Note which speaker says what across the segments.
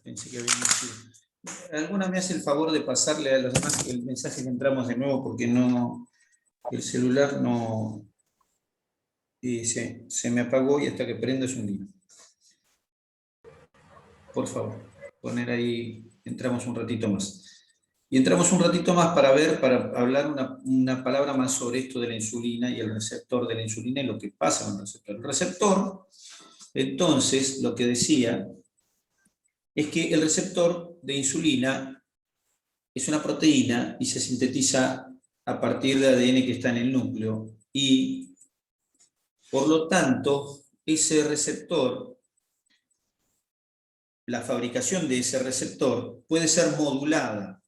Speaker 1: Pensé que había sido. ¿Alguna me hace el favor de pasarle a los demás el mensaje que entramos de nuevo? Porque no, el celular no... Y se me apagó y hasta que prendo es un lío. Por favor, poner ahí, entramos un ratito más. Y entramos un ratito más para hablar una palabra más sobre esto de la insulina y el receptor de la insulina y lo que pasa con el receptor. El receptor, entonces, lo que decía es que el receptor de insulina es una proteína y se sintetiza a partir de ADN que está en el núcleo y, por lo tanto, ese receptor, la fabricación de ese receptor puede ser modulada.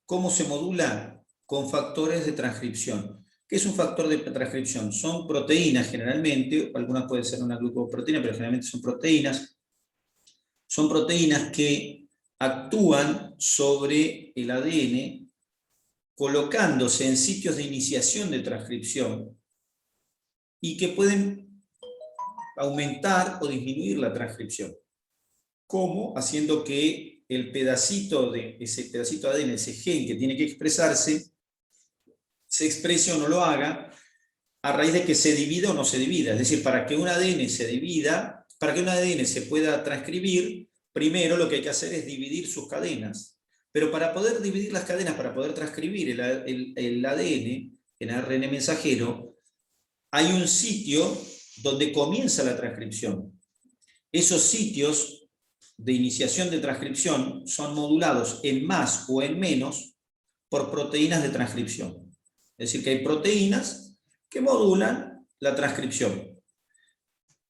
Speaker 1: ¿Cómo se modula? Con factores de transcripción. ¿Qué es un factor de transcripción? Son proteínas generalmente, algunas pueden ser una glucoproteína, pero generalmente son proteínas. Son proteínas que actúan sobre el ADN colocándose en sitios de iniciación de transcripción y que pueden aumentar o disminuir la transcripción. ¿Cómo? Haciendo que ese pedacito de ADN, ese gen que tiene que expresarse, se exprese o no lo haga a raíz de que se divida o no se divida. Es decir, para que un ADN se divida, para que un ADN se pueda transcribir, primero lo que hay que hacer es dividir sus cadenas. Pero para poder dividir las cadenas, para poder transcribir el ADN en ARN mensajero, hay un sitio donde comienza la transcripción. Esos sitios de iniciación de transcripción son modulados en más o en menos por proteínas de transcripción. Es decir, que hay proteínas que modulan la transcripción.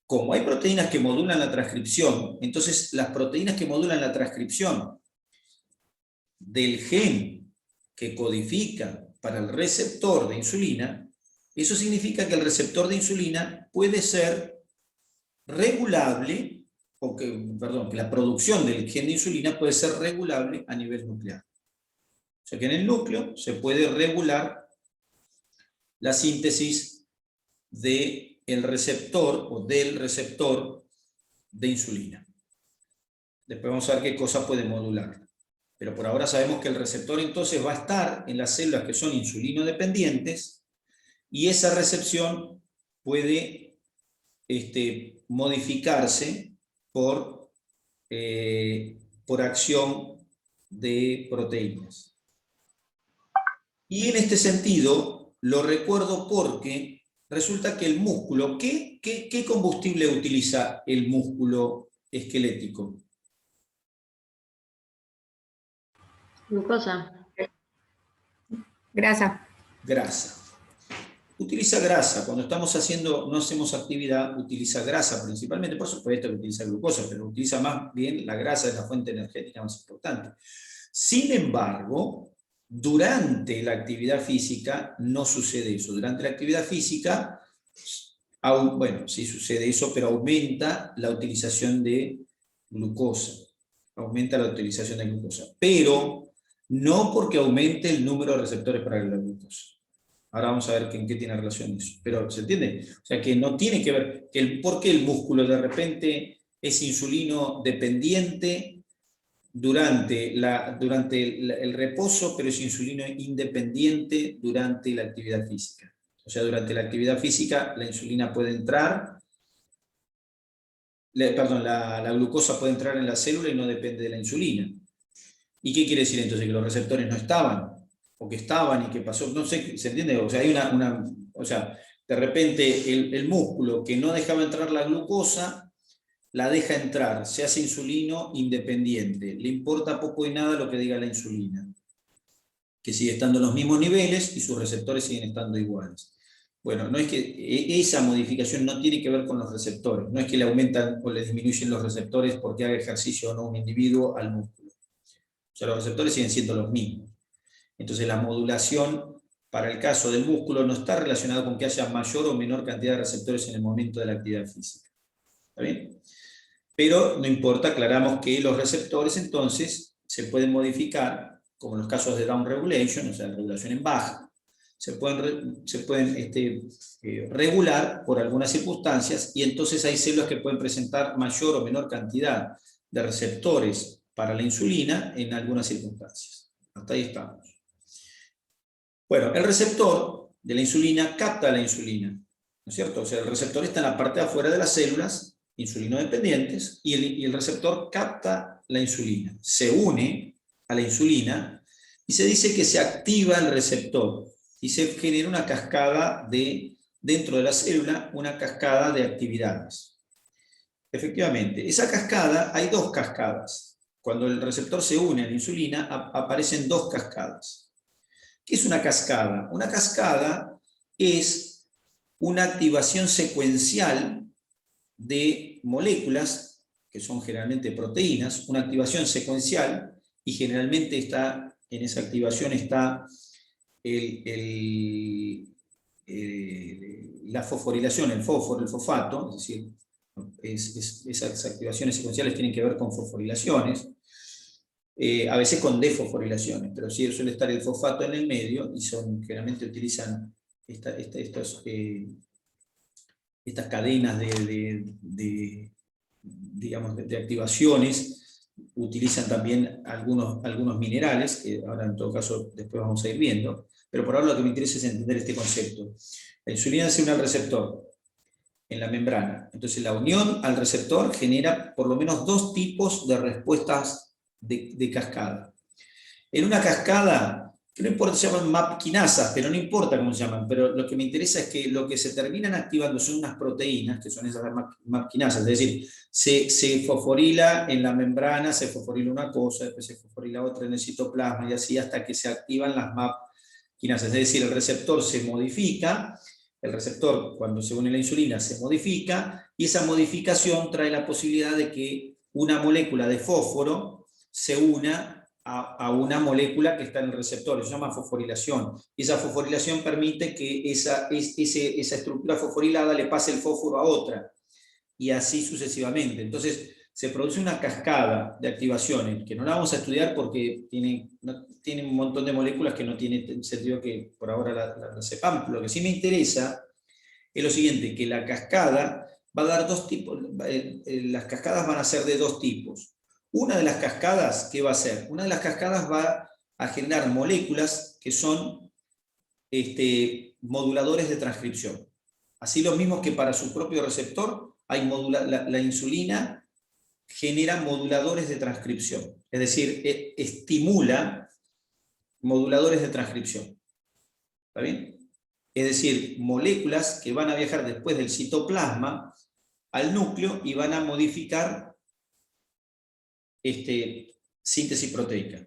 Speaker 1: Como hay proteínas que modulan la transcripción, entonces las proteínas que modulan la transcripción del gen que codifica para el receptor de insulina, eso significa que el receptor de insulina puede ser regulable, que la producción del gen de insulina puede ser regulable a nivel nuclear. O sea que en el núcleo se puede regular la síntesis del receptor o del receptor de insulina. Después vamos a ver qué cosa puede modular. Pero por ahora sabemos que el receptor entonces va a estar en las células que son insulinodependientes y esa recepción puede modificarse por acción de proteínas. Y en este sentido, lo recuerdo porque resulta que el músculo, ¿qué combustible utiliza el músculo esquelético?
Speaker 2: Glucosa.
Speaker 3: Grasa.
Speaker 1: Grasa. Utiliza grasa. Cuando no hacemos actividad, utiliza grasa principalmente, por supuesto que utiliza glucosa, pero utiliza más bien la grasa, es la fuente energética más importante. Sin embargo, durante la actividad física no sucede eso. Durante la actividad física, bueno, sí sucede eso, pero aumenta la utilización de glucosa. Aumenta la utilización de glucosa. Pero no porque aumente el número de receptores para la glucosa. Ahora vamos a ver en qué tiene relación eso. Pero, ¿se entiende? O sea, que no tiene que ver por qué el músculo de repente es insulino dependiente durante el reposo, pero es insulino independiente durante la actividad física. O sea, durante la actividad física la insulina puede entrar, la glucosa puede entrar en la célula y no depende de la insulina. ¿Y qué quiere decir entonces? Que los receptores no estaban, o que estaban y que pasó, no sé, ¿se entiende? O sea, hay o sea, de repente el músculo que no dejaba entrar la glucosa, la deja entrar, se hace insulino independiente, le importa poco y nada lo que diga la insulina, que sigue estando en los mismos niveles y sus receptores siguen estando iguales. Bueno, no es que esa modificación no tiene que ver con los receptores, no es que le aumentan o le disminuyen los receptores porque haga ejercicio o no un individuo al músculo. O sea, los receptores siguen siendo los mismos. Entonces la modulación para el caso del músculo no está relacionada con que haya mayor o menor cantidad de receptores en el momento de la actividad física. ¿Está bien? Pero no importa, aclaramos que los receptores entonces se pueden modificar, como en los casos de down regulation, o sea, regulación en baja, se pueden regular por algunas circunstancias y entonces hay células que pueden presentar mayor o menor cantidad de receptores para la insulina en algunas circunstancias. Hasta ahí estamos. Bueno, el receptor de la insulina capta la insulina, ¿no es cierto? O sea, el receptor está en la parte de afuera de las células, insulinodependientes, y el receptor capta la insulina. Se une a la insulina y se dice que se activa el receptor y se genera una cascada dentro de la célula, una cascada de actividades. Efectivamente, esa cascada, hay dos cascadas. Cuando el receptor se une a la insulina, aparecen dos cascadas. ¿Qué es una cascada? Una cascada es una activación secuencial de moléculas, que son generalmente proteínas, una activación secuencial, y generalmente en esa activación está la fosforilación, el fósforo, el fosfato, es decir, esas activaciones secuenciales tienen que ver con fosforilaciones, a veces con desfosforilaciones, pero sí suele estar el fosfato en el medio y generalmente utilizan estas cadenas digamos, de activaciones, utilizan también algunos minerales, que ahora en todo caso después vamos a ir viendo, pero por ahora lo que me interesa es entender este concepto. La insulina se une al receptor en la membrana, entonces la unión al receptor genera por lo menos dos tipos de respuestas de cascada. En una cascada, que no importa, se llaman MAP quinasas, pero no importa cómo se llaman, pero lo que me interesa es que lo que se terminan activando son unas proteínas, que son esas MAP quinasas, es decir, se fosforila en la membrana, se fosforila una cosa, después se fosforila otra en el citoplasma, y así hasta que se activan las MAP quinasas, es decir, el receptor se modifica, el receptor cuando se une a la insulina se modifica, y esa modificación trae la posibilidad de que una molécula de fósforo se una a una molécula que está en el receptor, eso se llama fosforilación, y esa fosforilación permite que esa estructura fosforilada le pase el fósforo a otra, y así sucesivamente. Entonces se produce una cascada de activaciones, que no la vamos a estudiar porque tiene un montón de moléculas que no tiene sentido que por ahora la sepamos. Lo que sí me interesa es lo siguiente, que la cascada va a dar dos tipos, las cascadas van a ser de dos tipos. Una de las cascadas, ¿qué va a hacer? Una de las cascadas va a generar moléculas que son moduladores de transcripción. Así lo mismo que para su propio receptor, la insulina genera moduladores de transcripción, es decir, estimula moduladores de transcripción. ¿Está bien? Es decir, moléculas que van a viajar después del citoplasma al núcleo y van a modificar síntesis proteica.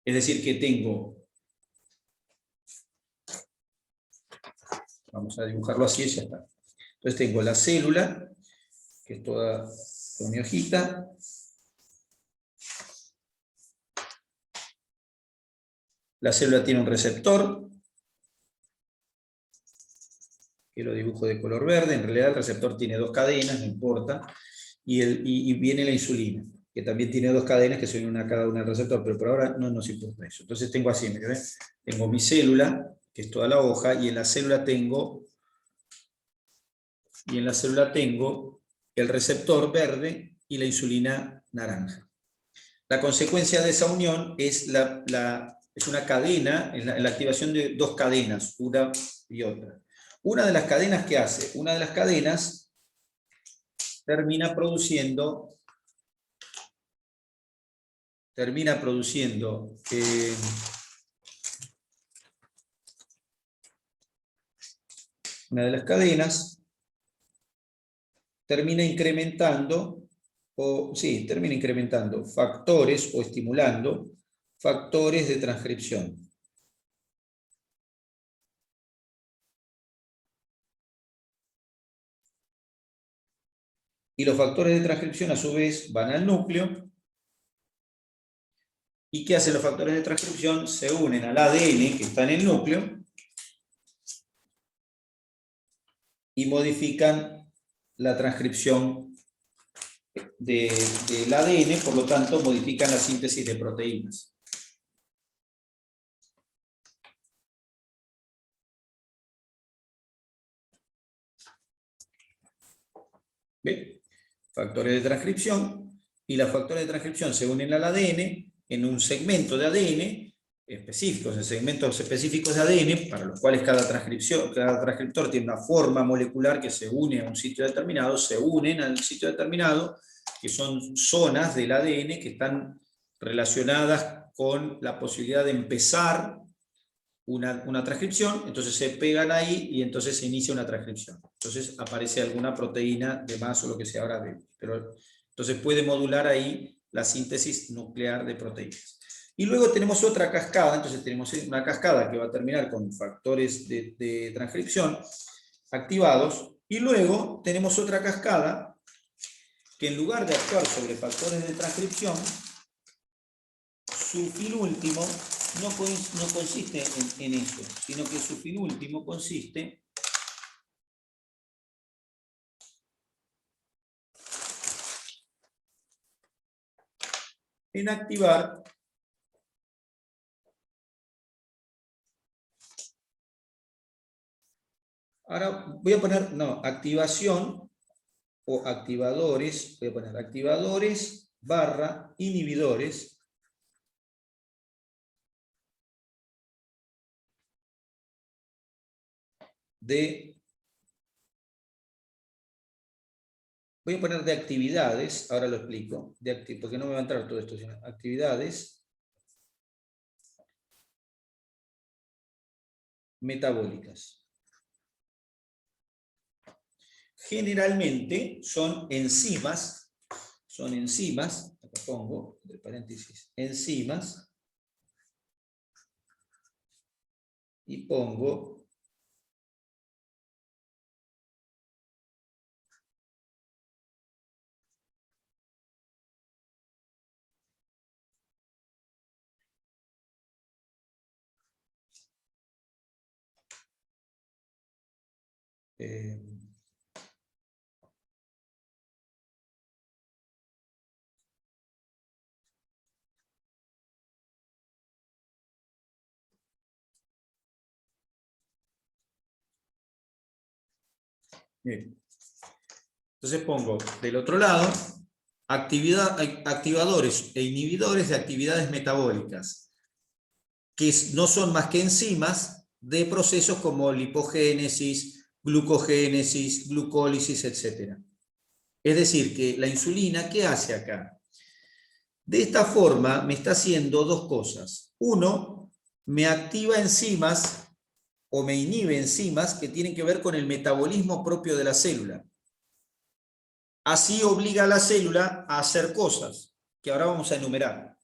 Speaker 1: Es decir, que tengo, vamos a dibujarlo así y ya está. Entonces tengo la célula, que es toda mi hojita. La célula tiene un receptor, que lo dibujo de color verde. En realidad el receptor tiene dos cadenas, no importa. Y viene la insulina, que también tiene dos cadenas que son una cada una del receptor, pero por ahora no nos importa eso. Entonces tengo así, ¿ven? Tengo mi célula, que es toda la hoja, y en la célula tengo el receptor verde y la insulina naranja. La consecuencia de esa unión es una cadena, la activación de dos cadenas, una y otra. Una de las cadenas, ¿qué hace? Una de las cadenas termina produciendo una de las cadenas termina incrementando factores o estimulando factores de transcripción. Y los factores de transcripción a su vez van al núcleo. ¿Y qué hacen los factores de transcripción? Se unen al ADN que está en el núcleo y modifican la transcripción del ADN, por lo tanto modifican la síntesis de proteínas. ¿Ve? Factores de transcripción y los factores de transcripción se unen al ADN en un segmento de ADN específicos, en segmentos específicos de ADN, para los cuales cada transcriptor tiene una forma molecular que se une a un sitio determinado, se unen al sitio determinado, que son zonas del ADN que están relacionadas con la posibilidad de empezar una transcripción, entonces se pegan ahí y entonces se inicia una transcripción. Entonces aparece alguna proteína de más o lo que sea ahora de, pero entonces puede modular ahí la síntesis nuclear de proteínas. Y luego tenemos otra cascada, entonces tenemos una cascada que va a terminar con factores de transcripción activados, y luego tenemos otra cascada que en lugar de actuar sobre factores de transcripción, su fin último no consiste en eso, sino que su fin último consiste en activar ahora voy a poner, no, activación o activadores, voy a poner activadores barra inhibidores voy a poner de actividades, ahora lo explico, porque no me va a entrar todo esto, sino actividades metabólicas. Generalmente son enzimas, acá pongo, entre paréntesis, enzimas, y pongo bien. Entonces pongo del otro lado activadores e inhibidores de actividades metabólicas, que no son más que enzimas de procesos como lipogénesis, glucogénesis, glucólisis, etc. Es decir, que la insulina, ¿qué hace acá? De esta forma me está haciendo dos cosas. Uno, me activa enzimas o me inhibe enzimas que tienen que ver con el metabolismo propio de la célula. Así obliga a la célula a hacer cosas, que ahora vamos a enumerar.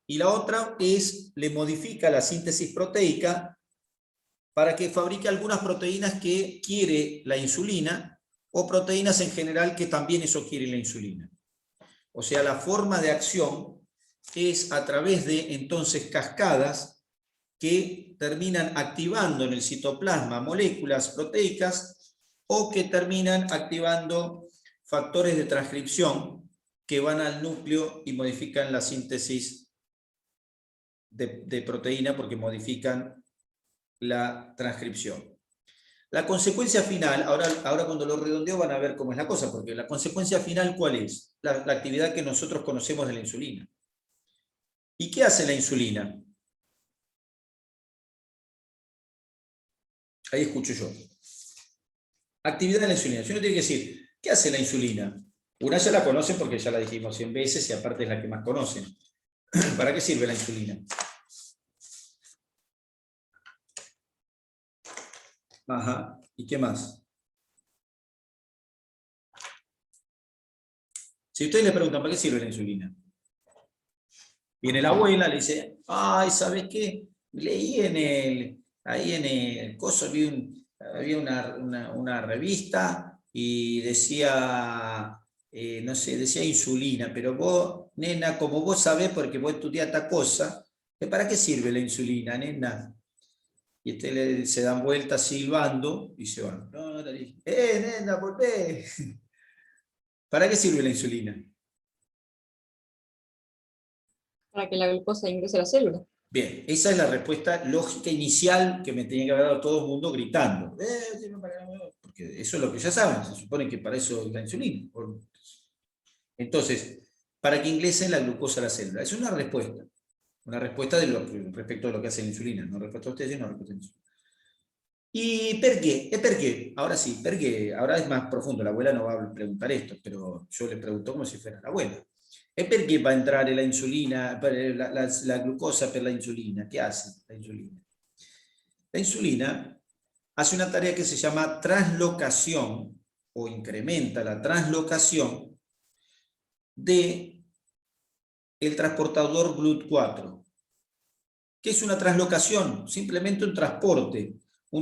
Speaker 1: Y la otra es, le modifica la síntesis proteica para que fabrique algunas proteínas que quiere la insulina, o proteínas en general que también eso quiere la insulina. O sea, la forma de acción es a través de, entonces, cascadas que terminan activando en el citoplasma moléculas proteicas o que terminan activando factores de transcripción que van al núcleo y modifican la síntesis de proteína porque modifican la transcripción. La consecuencia final, ahora cuando lo redondeo van a ver cómo es la cosa, porque la consecuencia final, ¿cuál es? La actividad que nosotros conocemos de la insulina. ¿Y qué hace la insulina? Ahí escucho yo. Actividad de la insulina. Yo no tengo que decir, ¿qué hace la insulina? Una ya la conocen porque ya la dijimos 100 veces y aparte es la que más conocen. ¿Para qué sirve la insulina? Ajá. ¿Y qué más? Si ustedes le preguntan, ¿para qué sirve la insulina? Viene la abuela, le dice, ay, ¿sabes qué? Leí ahí en el coso, había una revista y decía, no sé, decía insulina, pero vos, nena, como vos sabés, porque vos estudiás esta cosa, ¿para qué sirve la insulina, nena? Y se dan vueltas silbando y se van. No, le dije, nena, volvé. ¿Para qué sirve la insulina?
Speaker 2: Para que la glucosa ingrese a la célula.
Speaker 1: Bien, esa es la respuesta lógica inicial que me tenía que haber dado todo el mundo gritando. Porque eso es lo que ya saben, se supone que para eso es la insulina. Entonces, para que ingrese la glucosa a la célula. Es una respuesta respecto a lo que hace la insulina, no respuesta a ustedes, no respuesta a la insulina. ¿Y por qué? ¿Por qué? Ahora sí, ¿por qué? Ahora es más profundo, la abuela no va a preguntar esto, pero yo le pregunto como si fuera la abuela. ¿E perché va a entrare la insulina, la glucosa per la insulina? ¿Qué hace la insulina? La insulina hace una tarea que se llama translocación, o incrementa la translocación de el transportador GLUT4. ¿Qué es una translocación? Simplemente un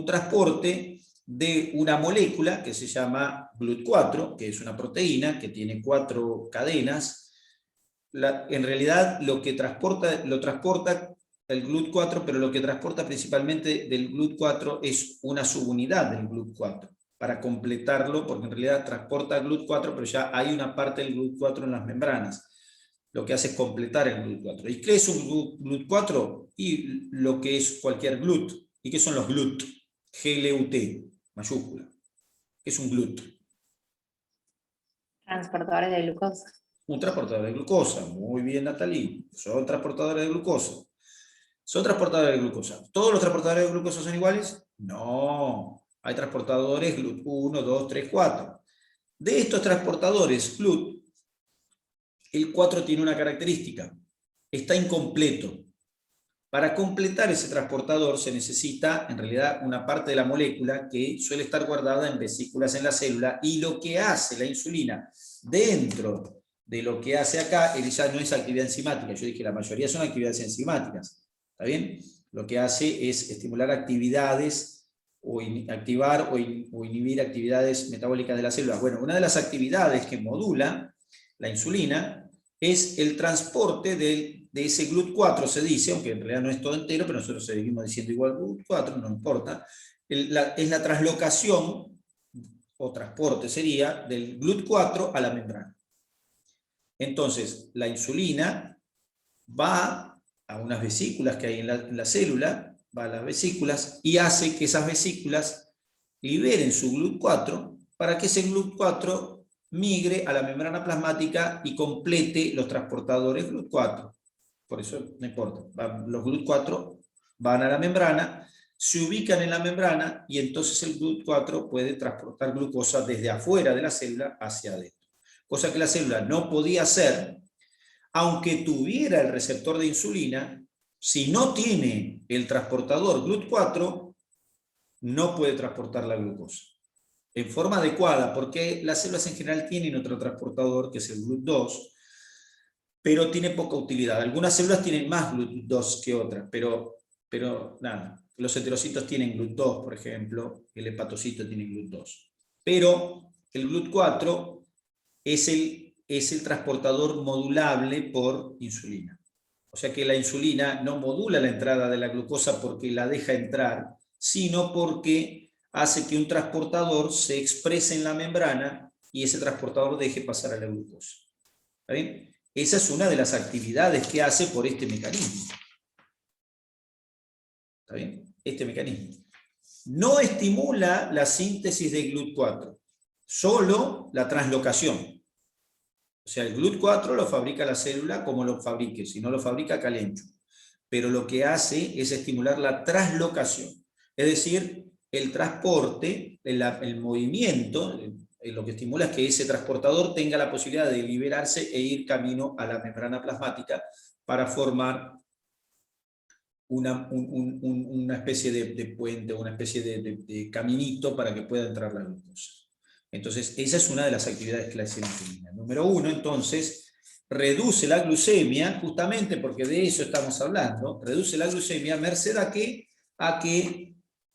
Speaker 1: transporte de una molécula que se llama GLUT4, que es una proteína que tiene 4 cadenas. En realidad lo transporta el GLUT4, pero lo que transporta principalmente del GLUT4 es una subunidad del GLUT4, para completarlo, porque en realidad transporta GLUT4, pero ya hay una parte del GLUT4 en las membranas. Lo que hace es completar el GLUT4. ¿Y qué es un GLUT4? Y lo que es cualquier GLUT. ¿Y qué son los GLUT? GLUT, mayúscula. ¿Qué es un GLUT?
Speaker 3: Transportadores de glucosa.
Speaker 1: Un transportador de glucosa. Muy bien, Natalie. Son transportadores de glucosa. Son transportadores de glucosa. ¿Todos los transportadores de glucosa son iguales? No. Hay transportadores GLUT 1, 2, 3, 4. De estos transportadores GLUT, el 4 tiene una característica. Está incompleto. Para completar ese transportador se necesita, en realidad, una parte de la molécula que suele estar guardada en vesículas en la célula, y lo que hace la insulina dentro de lo que hace acá, ya no es actividad enzimática. Yo dije, la mayoría son actividades enzimáticas. ¿Está bien? Lo que hace es estimular actividades o activar o inhibir actividades metabólicas de la célula. Bueno, una de las actividades que modula la insulina es el transporte de ese GLUT4, se dice, aunque en realidad no es todo entero, pero nosotros seguimos diciendo igual GLUT4, no importa. Es la translocación, o transporte sería, del GLUT4 a la membrana. Entonces, la insulina va a unas vesículas que hay en la célula, va a las vesículas y hace que esas vesículas liberen su GLUT4 para que ese GLUT4 migre a la membrana plasmática y complete los transportadores GLUT4. Por eso no importa, los GLUT4 van a la membrana, se ubican en la membrana y entonces el GLUT4 puede transportar glucosa desde afuera de la célula hacia adentro. Cosa que la célula no podía hacer, aunque tuviera el receptor de insulina. Si no tiene el transportador GLUT4, no puede transportar la glucosa en forma adecuada, porque las células en general tienen otro transportador, que es el GLUT2, pero tiene poca utilidad. Algunas células tienen más GLUT2 que otras, pero nada. Los heterocitos tienen GLUT2, por ejemplo, el hepatocito tiene GLUT2. Pero el GLUT4 es el transportador modulable por insulina. O sea que la insulina no modula la entrada de la glucosa porque la deja entrar, sino porque hace que un transportador se exprese en la membrana y ese transportador deje pasar a la glucosa. ¿Está bien? Esa es una de las actividades que hace por este mecanismo. ¿Está bien? Este mecanismo. No estimula la síntesis de GLUT4, solo la translocación. O sea, el GLUT4 lo fabrica la célula como lo fabrique, si no lo fabrica Calencho. Pero lo que hace es estimular la translocación, es decir, el transporte, el movimiento, lo que estimula es que ese transportador tenga la posibilidad de liberarse e ir camino a la membrana plasmática para formar una especie de puente, una especie de caminito para que pueda entrar la glucosa. Entonces, esa es una de las actividades que la hace la insulina. Número 1, entonces, reduce la glucemia, justamente porque de eso estamos hablando, reduce la glucemia merced a que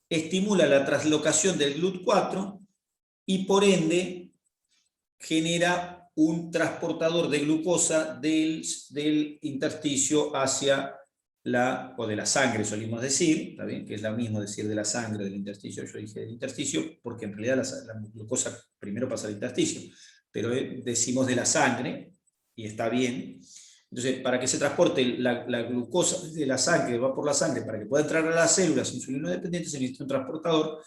Speaker 1: estimula la translocación del GLUT4 y por ende genera un transportador de glucosa del intersticio hacia o de la sangre, solimos decir, ¿está bien? Que es lo mismo decir de la sangre, del intersticio. Yo dije del intersticio porque en realidad la glucosa primero pasa al intersticio, pero decimos de la sangre y está bien. Entonces, para que se transporte la glucosa de la sangre, va por la sangre, para que pueda entrar a las células insulinodependientes, se necesita un transportador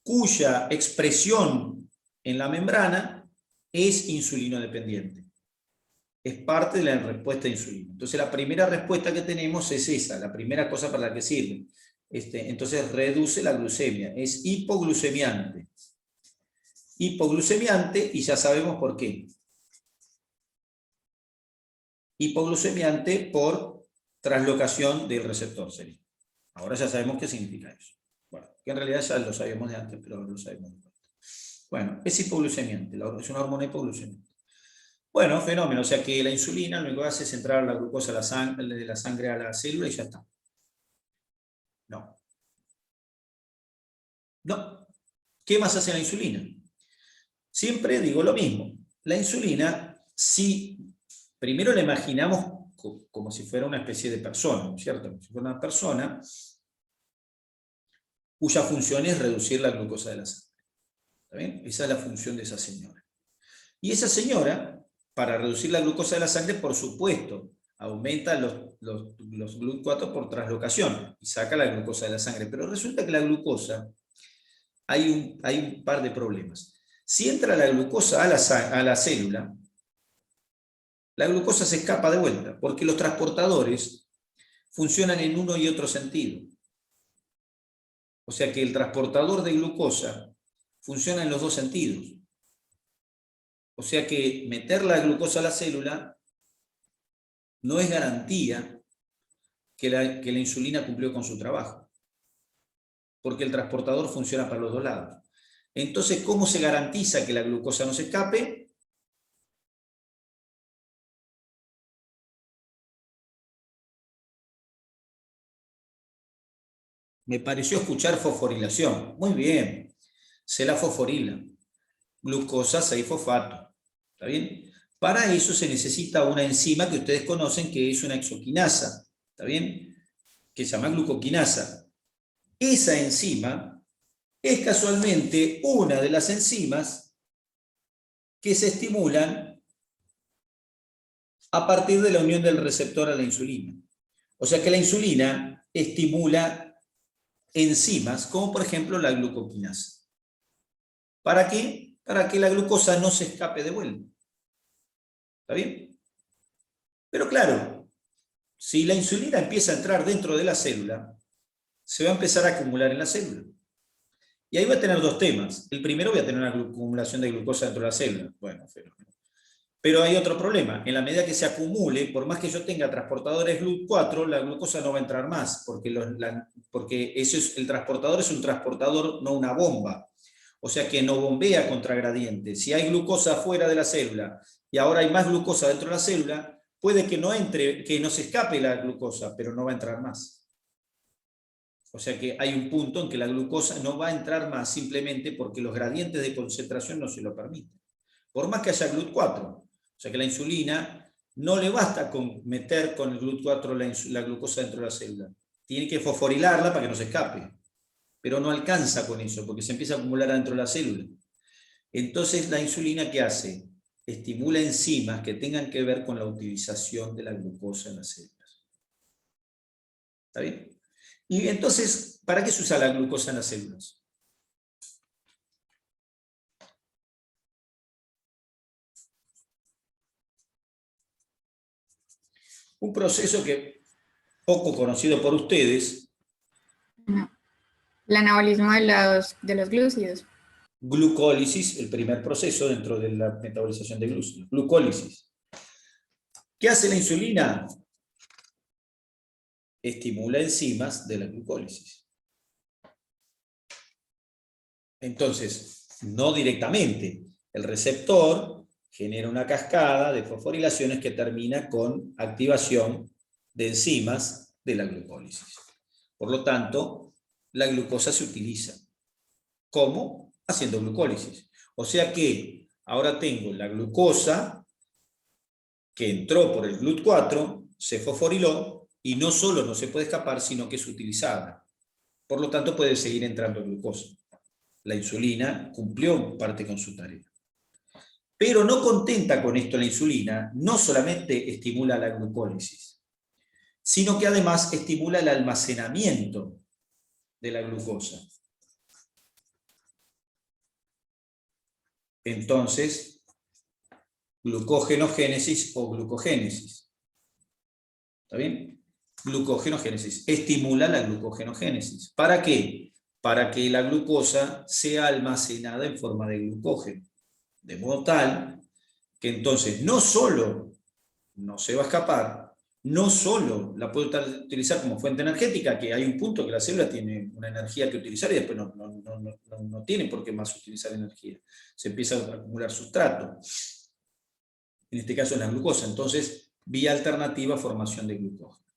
Speaker 1: cuya expresión en la membrana es insulinodependiente. es parte de la respuesta de insulina. Entonces la primera respuesta que tenemos es esa, la primera cosa para la que sirve. Entonces reduce la glucemia, es hipoglucemiante. Hipoglucemiante, y ya sabemos por qué. Hipoglucemiante por traslocación del receptor sería. Ahora ya sabemos qué significa eso. Bueno, que en realidad ya lo sabíamos de antes, pero ahora lo sabemos de vuelta. Bueno, es hipoglucemiante, es una hormona hipoglucemiante. Bueno, fenómeno, o sea que la insulina lo único que hace es entrar la glucosa a de la sangre a la célula y ya está. No. No. ¿Qué más hace la insulina? Siempre digo lo mismo. La insulina, si primero la imaginamos como si fuera una especie de persona, ¿no es cierto? Como si fuera una persona cuya función es reducir la glucosa de la sangre. ¿Está bien? Esa es la función de esa señora. Y esa señora, para reducir la glucosa de la sangre, por supuesto, aumenta los GLUT4 por translocación y saca la glucosa de la sangre. Pero resulta que la glucosa, hay un par de problemas. Si entra la glucosa a la célula, la glucosa se escapa de vuelta, porque los transportadores funcionan en uno y otro sentido. O sea que el transportador de glucosa funciona en los dos sentidos. O sea que meter la glucosa a la célula no es garantía que la insulina cumplió con su trabajo, porque el transportador funciona para los dos lados. Entonces, ¿cómo se garantiza que la glucosa no se escape? Me pareció escuchar fosforilación. Muy bien, se la fosforila. Glucosa 6-fosfato. ¿Está bien? Para eso se necesita una enzima que ustedes conocen que es una exoquinasa. ¿Está bien? Que se llama glucoquinasa. Esa enzima es casualmente una de las enzimas que se estimulan a partir de la unión del receptor a la insulina. O sea que la insulina estimula enzimas, como por ejemplo la glucoquinasa. ¿Para qué? Para que la glucosa no se escape de vuelta. ¿Está bien? Pero claro, si la insulina empieza a entrar dentro de la célula, se va a empezar a acumular en la célula. Y ahí va a tener dos temas. El primero, voy a tener una acumulación de glucosa dentro de la célula. Bueno, fenómeno. Pero hay otro problema. En la medida que se acumule, por más que yo tenga transportadores GLUT4, la glucosa no va a entrar más, porque el transportador es un transportador, no una bomba. O sea que no bombea contra gradiente. Si hay glucosa fuera de la célula y ahora hay más glucosa dentro de la célula, puede que no entre, que no se escape la glucosa, pero no va a entrar más. O sea que hay un punto en que la glucosa no va a entrar más simplemente porque los gradientes de concentración no se lo permiten. Por más que haya GLUT4. O sea que la insulina no le basta con meter con el GLUT4 la glucosa dentro de la célula. Tiene que fosforilarla para que no se escape. Pero no alcanza con eso porque se empieza a acumular dentro de la célula. Entonces la insulina, ¿qué hace? Estimula enzimas que tengan que ver con la utilización de la glucosa en las células. ¿Está bien? Y entonces, ¿para qué se usa la glucosa en las células? Un proceso que poco conocido por ustedes.
Speaker 2: No. El anabolismo de los glúcidos.
Speaker 1: Glucólisis, el primer proceso dentro de la metabolización de glúcidos. Glucólisis. ¿Qué hace la insulina? Estimula enzimas de la glucólisis. Entonces, no directamente. El receptor genera una cascada de fosforilaciones que termina con activación de enzimas de la glucólisis. Por lo tanto, la glucosa se utiliza. ¿Cómo? Haciendo glucólisis. O sea que ahora tengo la glucosa que entró por el GLUT4, se fosforiló y no solo no se puede escapar, sino que es utilizada. Por lo tanto, puede seguir entrando glucosa. La insulina cumplió parte con su tarea. Pero no contenta con esto la insulina, no solamente estimula la glucólisis, sino que además estimula el almacenamiento de la glucosa. Entonces, glucogenogénesis o glucogénesis. ¿Está bien? Glucogenogénesis. Estimula la glucogenogénesis. ¿Para qué? Para que la glucosa sea almacenada en forma de glucógeno. De modo tal que entonces no solo no se va a escapar, no solo la puede utilizar como fuente energética, que hay un punto que la célula tiene una energía que utilizar y después no tiene por qué más utilizar energía. Se empieza a acumular sustrato. En este caso es la glucosa. Entonces, vía alternativa, formación de glucógeno.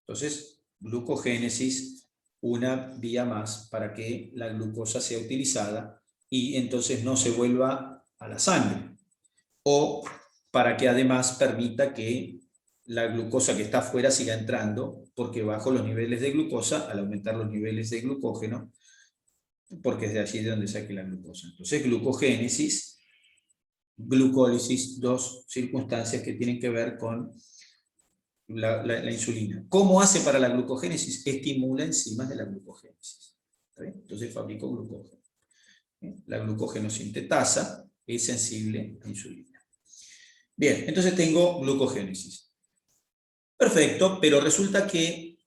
Speaker 1: Entonces, glucogénesis, una vía más para que la glucosa sea utilizada y entonces no se vuelva a la sangre. O para que además permita que la glucosa que está afuera siga entrando, porque bajo los niveles de glucosa, al aumentar los niveles de glucógeno, porque es de allí de donde saque la glucosa. Entonces, glucogénesis, glucólisis, dos circunstancias que tienen que ver con la insulina. ¿Cómo hace para la glucogénesis? Estimula enzimas de la glucogénesis. ¿Está bien? Entonces fabrico glucógeno. La glucógeno sintetasa es sensible a insulina. Bien, entonces tengo glucogénesis. Perfecto, pero resulta que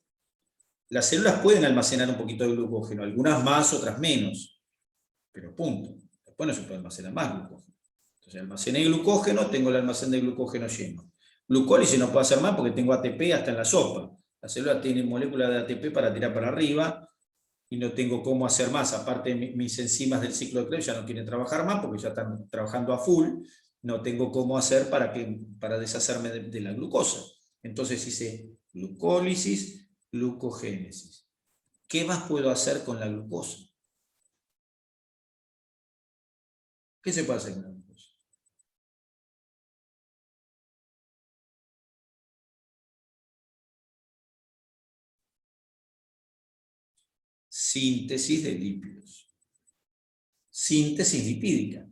Speaker 1: las células pueden almacenar un poquito de glucógeno, algunas más, otras menos, pero punto. Después no se puede almacenar más glucógeno. Entonces almacené glucógeno, tengo el almacén de glucógeno lleno. Glucólisis no puedo hacer más porque tengo ATP hasta en la sopa. La célula tiene moléculas de ATP para tirar para arriba y no tengo cómo hacer más. Aparte, mis enzimas del ciclo de Krebs ya no quieren trabajar más porque ya están trabajando a full. No tengo cómo hacer para deshacerme de la glucosa. Entonces hice glucólisis, glucogénesis. ¿Qué más puedo hacer con la glucosa? ¿Qué se puede hacer con la glucosa? Síntesis de lípidos. Síntesis lipídica.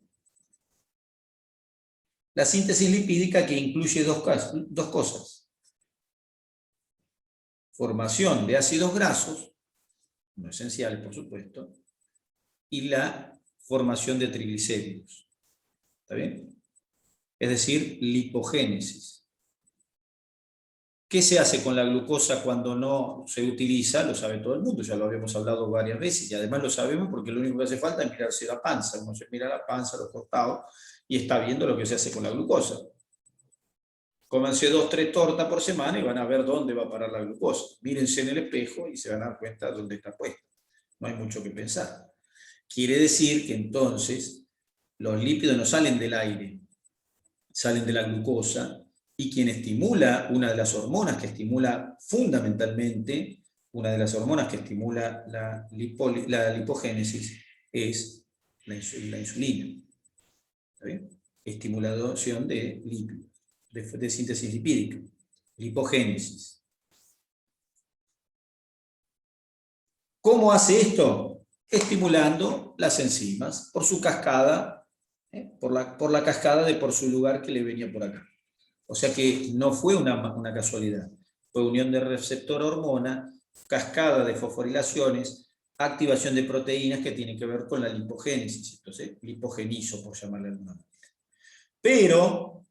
Speaker 1: La síntesis lipídica que incluye dos cosas. Formación de ácidos grasos, no esenciales por supuesto, y la formación de triglicéridos. ¿Está bien? Es decir, lipogénesis. ¿Qué se hace con la glucosa cuando no se utiliza? Lo sabe todo el mundo, ya lo habíamos hablado varias veces, y además lo sabemos porque lo único que hace falta es mirarse la panza. Uno se mira la panza, los costados, y está viendo lo que se hace con la glucosa. Cómanse 2 o 3 tortas por semana y van a ver dónde va a parar la glucosa. Mírense en el espejo y se van a dar cuenta de dónde está puesta. No hay mucho que pensar. Quiere decir que entonces los lípidos no salen del aire, salen de la glucosa, y quien estimula una de las hormonas que estimula fundamentalmente, una de las hormonas que estimula la lipogénesis es la insulina. ¿Está bien? Estimulación de lípidos, de síntesis lipídica, lipogénesis. ¿Cómo hace esto? Estimulando las enzimas por su cascada, por la cascada por su lugar que le venía por acá. O sea que no fue una casualidad, fue unión de receptor-hormona, cascada de fosforilaciones, activación de proteínas que tienen que ver con la lipogénesis. Entonces, lipogenizo, por llamarle de alguna manera. Pero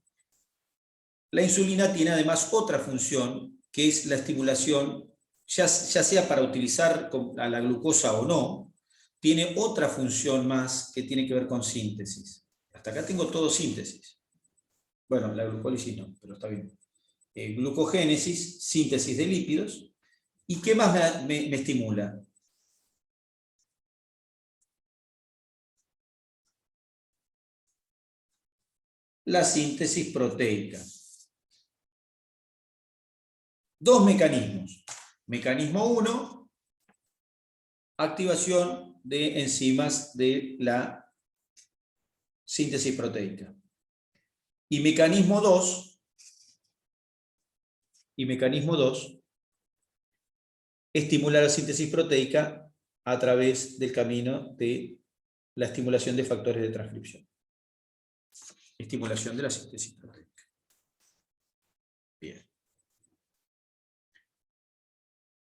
Speaker 1: la insulina tiene además otra función, que es la estimulación, ya sea para utilizar a la glucosa o no, tiene otra función más que tiene que ver con síntesis. Hasta acá tengo todo síntesis. Bueno, la glucólisis no, pero está bien. Glucogénesis, síntesis de lípidos. ¿Y qué más me estimula? La síntesis proteica. Dos mecanismos. Mecanismo 1, activación de enzimas de la síntesis proteica. Y mecanismo 2, estimular la síntesis proteica a través del camino de la estimulación de factores de transcripción. Estimulación de la síntesis proteica. Bien.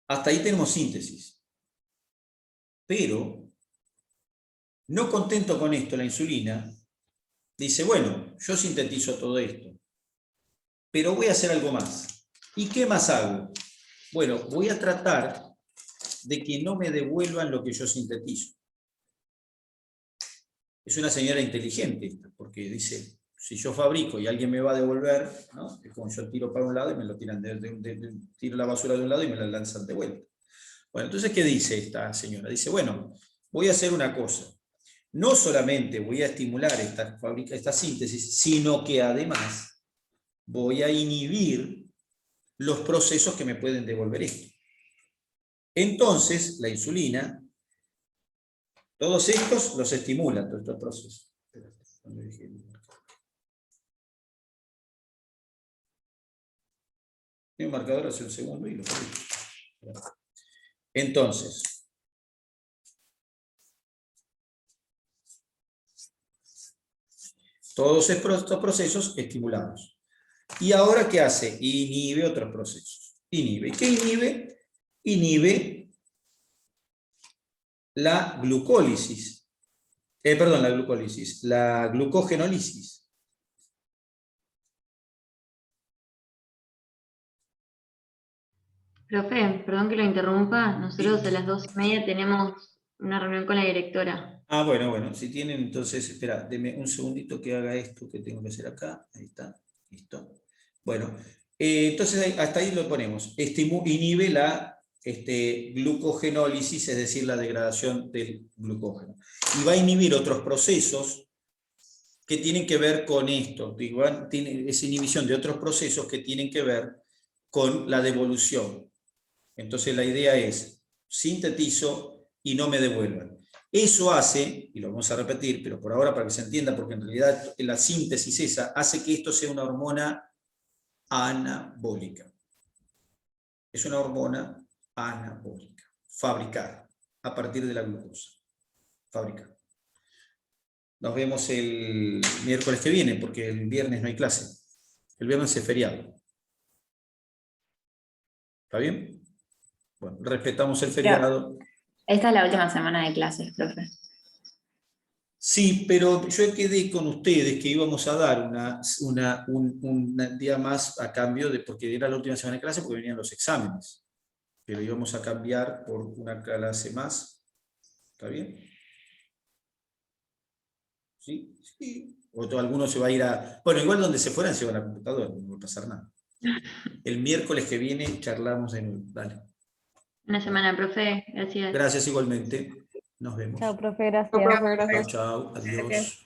Speaker 1: Hasta ahí tenemos síntesis. Pero, no contento con esto, la insulina dice, bueno, yo sintetizo todo esto, pero voy a hacer algo más. ¿Y qué más hago? Bueno, voy a tratar de que no me devuelvan lo que yo sintetizo. Es una señora inteligente esta, porque dice, si yo fabrico y alguien me va a devolver, ¿no? Es como yo tiro para un lado y me lo tiran, tiro la basura de un lado y me la lanzan de vuelta. Bueno, entonces, ¿qué dice esta señora? Dice, bueno, voy a hacer una cosa. No solamente voy a estimular esta síntesis, sino que además voy a inhibir los procesos que me pueden devolver esto. Entonces, la insulina, todos estos los estimulan, todos estos procesos. Tengo un marcador hace un segundo y lo pongo. Entonces, todos estos procesos estimulados. ¿Y ahora qué hace? Inhibe otros procesos. Inhibe. ¿Qué inhibe? Inhibe la glucólisis. La glucogenólisis.
Speaker 3: Profe, perdón que lo interrumpa, nosotros a las 2:30 tenemos una reunión con la directora.
Speaker 1: Ah, bueno, si tienen, entonces, espera, deme un segundito que haga esto que tengo que hacer acá. Ahí está, listo. Bueno, entonces hasta ahí lo ponemos. Inhibe la glucogenólisis, es decir, la degradación del glucógeno. Y va a inhibir otros procesos que tienen que ver con esto. Tiene esa inhibición de otros procesos que tienen que ver con la devolución. Entonces la idea es, sintetizo y no me devuelvan. Eso hace, y lo vamos a repetir, pero por ahora para que se entienda, porque en realidad la síntesis esa hace que esto sea una hormona anabólica. Es una hormona anabólica, fabricada a partir de la glucosa. Fabricada. Nos vemos el miércoles que viene, porque el viernes no hay clase. El viernes es feriado. ¿Está bien? Bueno, respetamos el feriado.
Speaker 4: Esta es la última semana de clases, profe.
Speaker 1: Sí, pero yo quedé con ustedes que íbamos a dar un día más a cambio de, porque era la última semana de clase porque venían los exámenes, pero íbamos a cambiar por una clase más. ¿Está bien? ¿Sí? Sí. O alguno se va a ir a... Bueno, igual donde se fueran se van a la computadora, no va a pasar nada. El miércoles que viene charlamos de nuevo. Dale.
Speaker 3: Una semana, profe, gracias.
Speaker 1: Gracias igualmente. Nos vemos.
Speaker 5: Chao, profe, gracias.
Speaker 1: Chao, adiós.